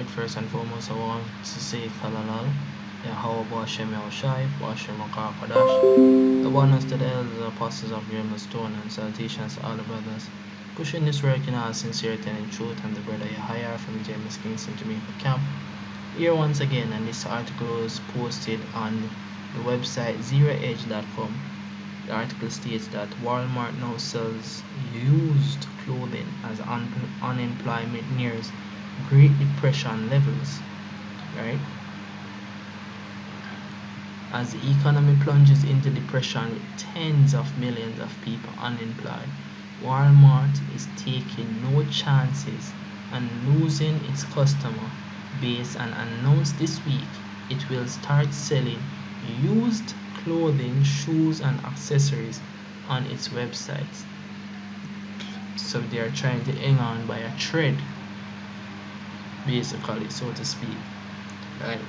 first and foremost, I want to say Kalalal. Yeah, how about Shem Shai, Washem Kadash. The bonus to the elders, apostles of Graham Stone, and salutations to all the brothers. Pushing this work in all sincerity and in truth, and the brother Yahya from James Kingston, Jamaica camp. Here once again, and this article is posted on the website zeroedge.com. The article states that Walmart now sells used clothing as unemployment nears Great Depression levels, right? As the economy plunges into depression with tens of millions of people unemployed, Walmart is taking no chances and losing its customer base and announced this week it will start selling used clothing, shoes and accessories on its website. So they are trying to hang on by a thread, basically, so to speak, right?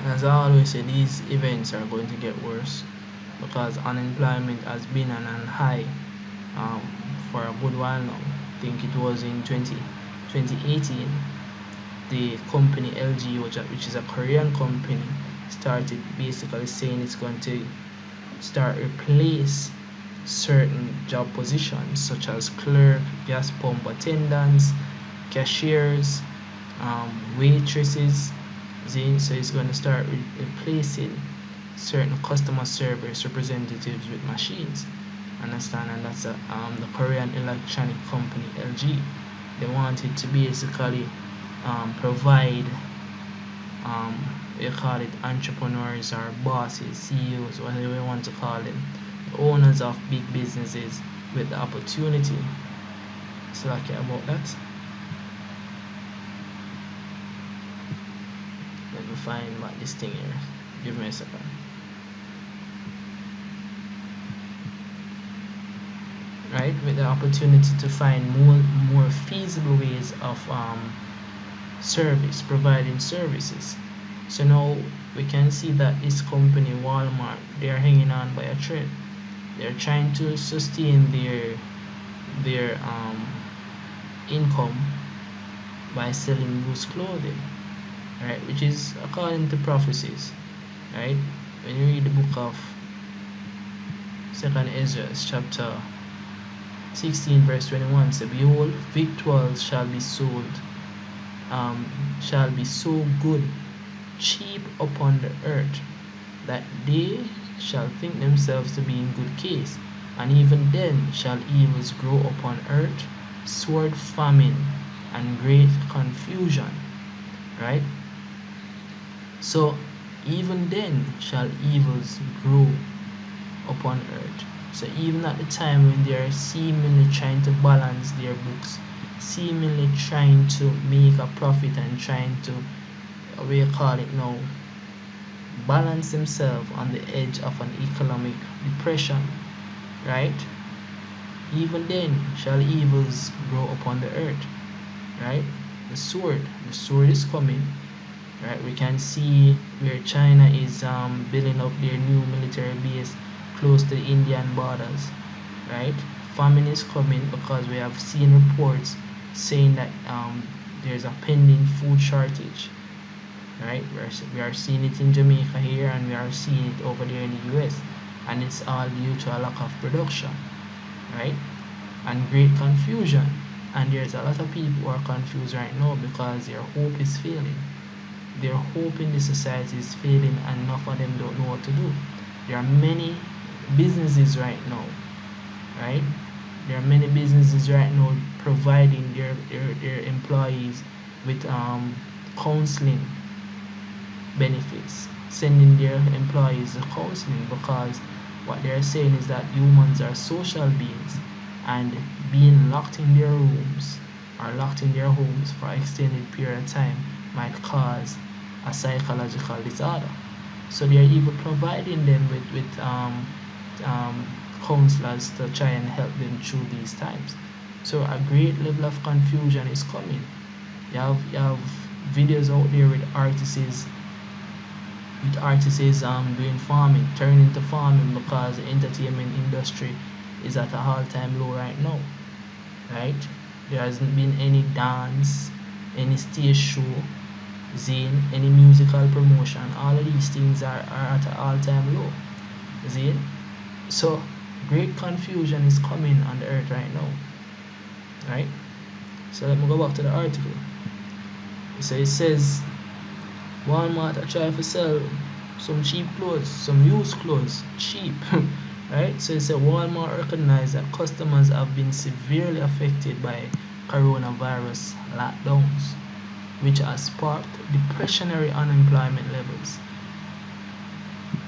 As I always say, these events are going to get worse because unemployment has been on a high for a good while now. I think it was in 2018 the company LG, which is a Korean company, started basically saying it's going to start replace certain job positions such as clerk, gas pump attendants, cashiers, waitresses. So it's going to start replacing certain customer service representatives with machines. Understand? And that's the Korean electronic company LG. They wanted to basically provide we call it entrepreneurs or bosses, CEOs, whatever you want to call them, the owners of big businesses with the opportunity. So I care about that. Let me find what this thing here. Give me a second. Right, with the opportunity to find more feasible ways of providing services. So now we can see that this company Walmart, they are hanging on by a thread. They're trying to sustain their income by selling used clothing, right? Which is according to prophecies, right? When you read the book of 2nd Ezra chapter 16 verse 21, say, behold, victuals shall be so good cheap upon the earth, that they shall think themselves to be in good case, and even then shall evils grow upon earth, sword, famine, and great confusion. Right? So even then shall evils grow upon earth. So even at the time when they are seemingly trying to balance their books, seemingly trying to make a profit and trying to, we call it now, balance themselves on the edge of an economic depression, right? Even then shall evils grow upon the earth, right? The sword is coming, right? We can see where China is building up their new military base close to the Indian borders, right? Famine is coming because we have seen reports saying that there's a pending food shortage, right? We are seeing it in Jamaica here, and we are seeing it over there in the US, and it's all due to a lack of production, right? And great confusion. And there's a lot of people who are confused right now because their hope is failing. Their hope in the society is failing, and enough of them don't know what to do. There are many businesses right now, right? There are many businesses right now providing their employees with counseling benefits, sending their employees to counseling, because what they're saying is that humans are social beings, and being locked in their rooms or locked in their homes for an extended period of time might cause a psychological disorder. So they are even providing them with counselors to try and help them through these times. So a great level of confusion is coming. You have videos out there with artists doing farming, turning to farming, because the entertainment industry is at a all-time low right now, right? There hasn't been any dance, any stage show, zine, any musical promotion, all of these things are at an all-time low. Zine. So great confusion is coming on the earth right now. Right? So let me go back to the article. So it says Walmart are trying to sell some cheap clothes, some used clothes, cheap. Right? So it said Walmart recognized that customers have been severely affected by coronavirus lockdowns, which has sparked depressionary unemployment levels.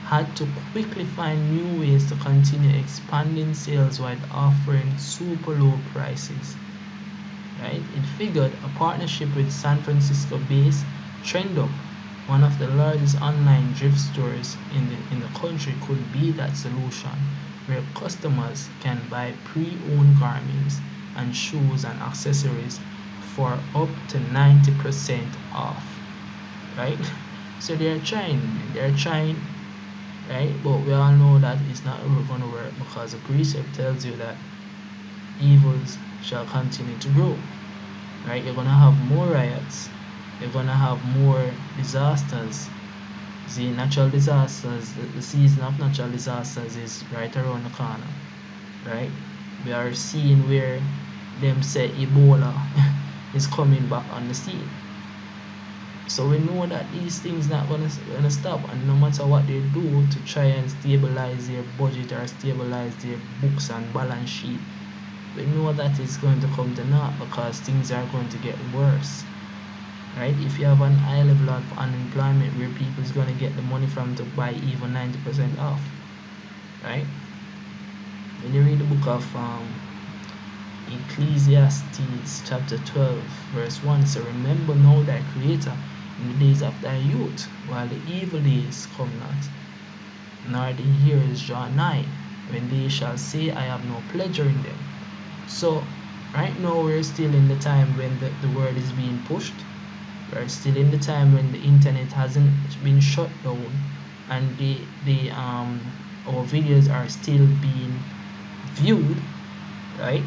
Had to quickly find new ways to continue expanding sales while offering super low prices. Right? It figured a partnership with San Francisco-based TrendUp, one of the largest online thrift stores in the country, could be that solution, where customers can buy pre-owned garments and shoes and accessories for up to 90% off. Right? So they're trying, right? But we all know that it's not going to work, because the precept tells you that evils shall continue to grow. Right? You're gonna have more riots, you're gonna have more disasters. The natural disasters, the season of natural disasters is right around the corner. Right? We are seeing where them say Ebola is coming back on the scene. So we know that these things not gonna stop, and no matter what they do to try and stabilize their budget or stabilize their books and balance sheet, we know that it's going to come to naught, because things are going to get worse. Right? If you have an high level of unemployment where people is going to get the money from to buy even 90% off. Right? When you read the book of Ecclesiastes chapter 12 verse 1, so remember now thy creator in the days of thy youth, while the evil days come not, nor the years draw nigh, when they shall say, I have no pleasure in them. So right now we're still in the time when the word is being pushed. We're still in the time when the internet hasn't been shut down, and our videos are still being viewed. Right?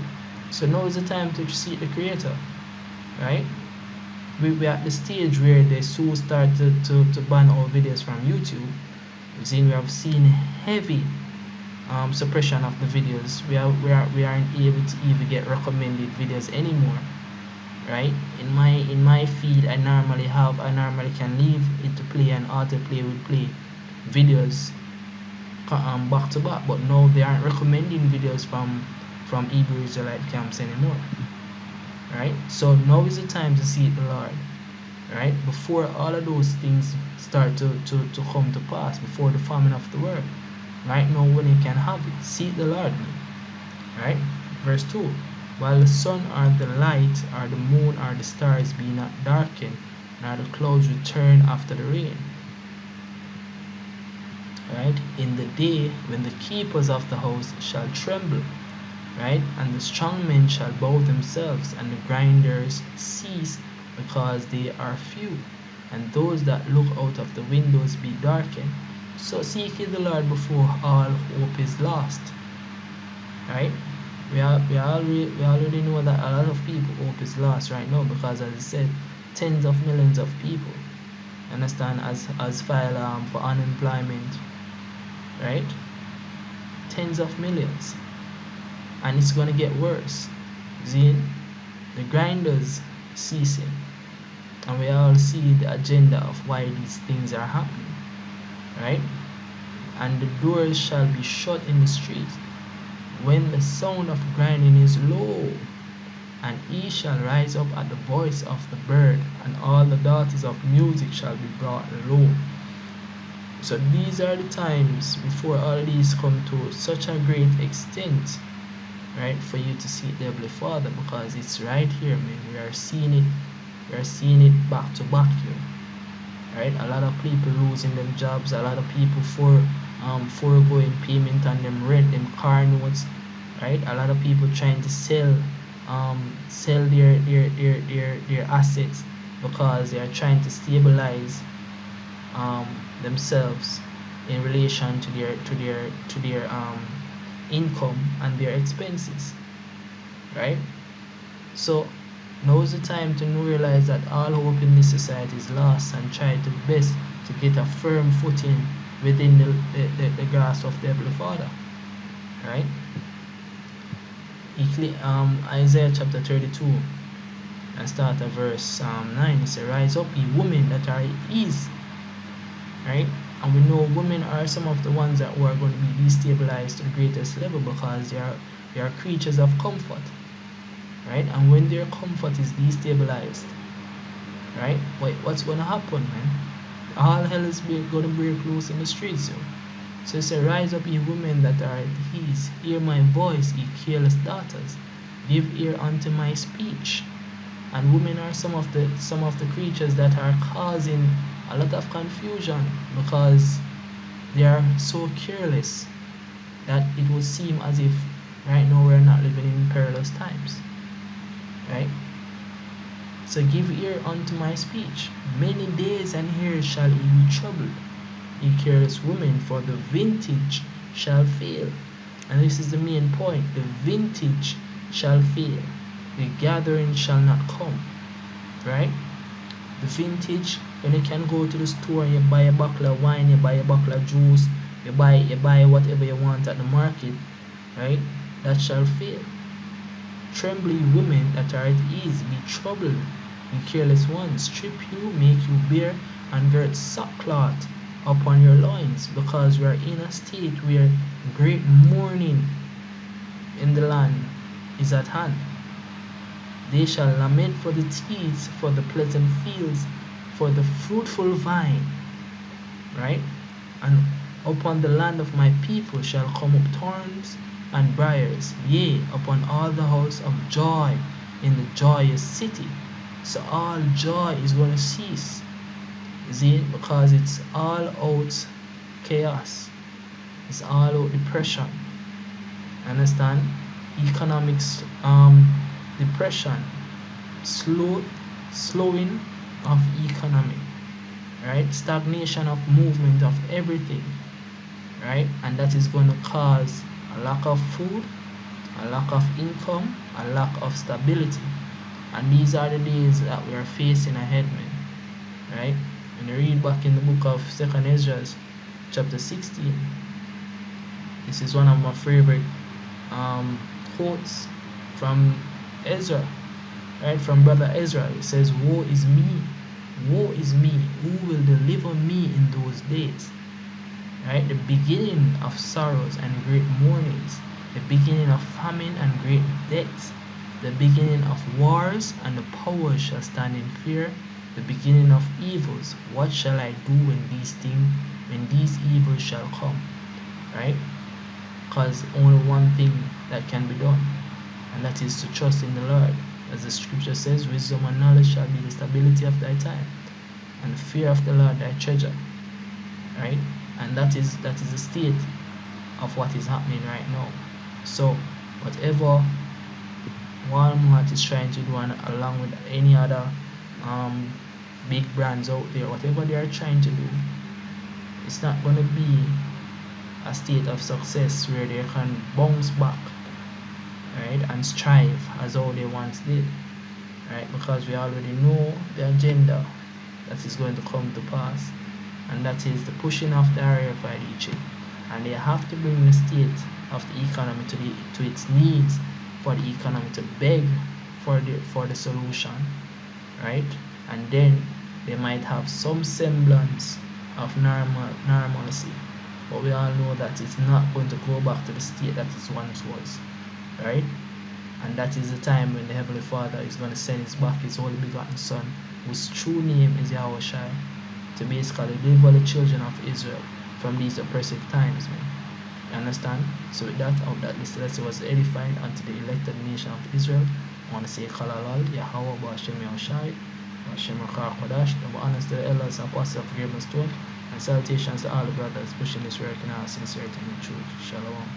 So now is the time to seek the creator. Right? We're at the stage where they so started to ban our videos from YouTube. We have seen heavy suppression of the videos. We aren't able to even get recommended videos anymore. Right? In my feed, I normally can leave it to play, and autoplay will play videos back to back, but now they aren't recommending videos from Hebrew Israelite camps anymore. Right? So now is the time to seek the Lord. Right? Before all of those things start to come to pass, before the famine of the world. Right now, when you can have it, seek the Lord. Right? Verse 2. While the sun or the light or the moon or the stars be not darkened, nor the clouds return after the rain. Right? In the day when the keepers of the house shall tremble, right? And the strong men shall bow themselves, and the grinders cease, because they are few, and those that look out of the windows be darkened. So seek ye the Lord before all hope is lost. Right? We already know that a lot of people hope is lost right now, because as I said, tens of millions of people, understand, as file for unemployment. Right? Tens of millions. And it's gonna get worse. See, the grinders ceasing. And we all see the agenda of why these things are happening. Right? And the doors shall be shut in the street when the sound of grinding is low, and he shall rise up at the voice of the bird, and all the daughters of music shall be brought low. So these are the times before all these come to such a great extent, right, for you to seek the Heavenly Father, because it's right here, man. We are seeing it back to back here. Right? A lot of people losing them jobs, a lot of people foregoing payment on them rent, them car notes. Right? A lot of people trying to sell their assets, because they are trying to stabilize themselves in relation to their income and their expenses. Right? So Now is the time to realize that all hope in this society is lost and try to best to get a firm footing within the grasp of the Heavenly Father. Right? Isaiah chapter 32 and start at verse 9. It says, "Rise up, ye women that are at ease." Right? And we know women are some of the ones that who are going to be destabilized to the greatest level because they are creatures of comfort. Right? And when their comfort is destabilized, right? What's going to happen, man? All hell is going to break loose in the streets. So it says, "Rise up, ye women that are at ease. Hear my voice, ye careless daughters. Give ear unto my speech." And women are some of the creatures that are causing a lot of confusion because they are so careless that it would seem as if right now we're not living in perilous times. Right? So give ear unto my speech. Many days and years shall ye be troubled, ye careless women, for the vintage shall fail. And this is the main point. The vintage shall fail. The gathering shall not come. Right? The vintage, when you can go to the store and you buy a bottle of wine, you buy a bottle of juice, you buy whatever you want at the market, right? That shall fail. Tremble, ye women that are at ease, be troubled, ye careless ones. Strip you, make you bare, and gird sackcloth upon your loins, because we are in a state where great mourning in the land is at hand. They shall lament for the teeth, for the pleasant fields, for the fruitful vine, right? And upon the land of my people shall come up thorns and briars, yea, upon all the house of joy in the joyous city. So all joy is going to cease. See, because it's all out chaos. It's all out depression. Understand? Economics, depression, slowing of economy, right? Stagnation of movement of everything, right? And that is going to cause a lack of food, a lack of income, a lack of stability. And these are the days that we are facing ahead, man. Right? When you read back in the book of 2nd Ezra, chapter 16, this is one of my favorite quotes from Ezra, right? From brother Ezra. It says, "Woe is me, woe is me, who will deliver me in those days?" Right? The beginning of sorrows and great mournings, the beginning of famine and great death, the beginning of wars, and the powers shall stand in fear, the beginning of evils. What shall I do when these evils shall come? Right? Because only one thing that can be done, and that is to trust in the Lord. As the scripture says, wisdom and knowledge shall be the stability of thy time, and the fear of the Lord thy treasure. Right? And that is the state of what is happening right now. So whatever Walmart is trying to do, and along with any other big brands out there, whatever they are trying to do, it's not going to be a state of success where they can bounce back, right, and strive as how they once did, right? Because we already know the agenda that is going to come to pass, and that is the pushing of the RFID chip, and they have to bring the state of the economy to its knees for the economy to beg for the solution, right? And then they might have some semblance of normalcy, but we all know that it's not going to go back to the state that it once was, right? And that is the time when the Heavenly Father is going to send his only begotten Son, whose true name is Yahushua, to basically deliver the children of Israel from these oppressive times, man. You understand? So with that, out that this lesson was edifying unto the elected nation of Israel. I want to say Kalalal, Yahweh, Bashem Yahushai, Bashem Rakar Kodash, double honors to the elders, apostles of Graven Stone, and salutations to all the brothers pushing this work in our sincerity and truth. Shalom.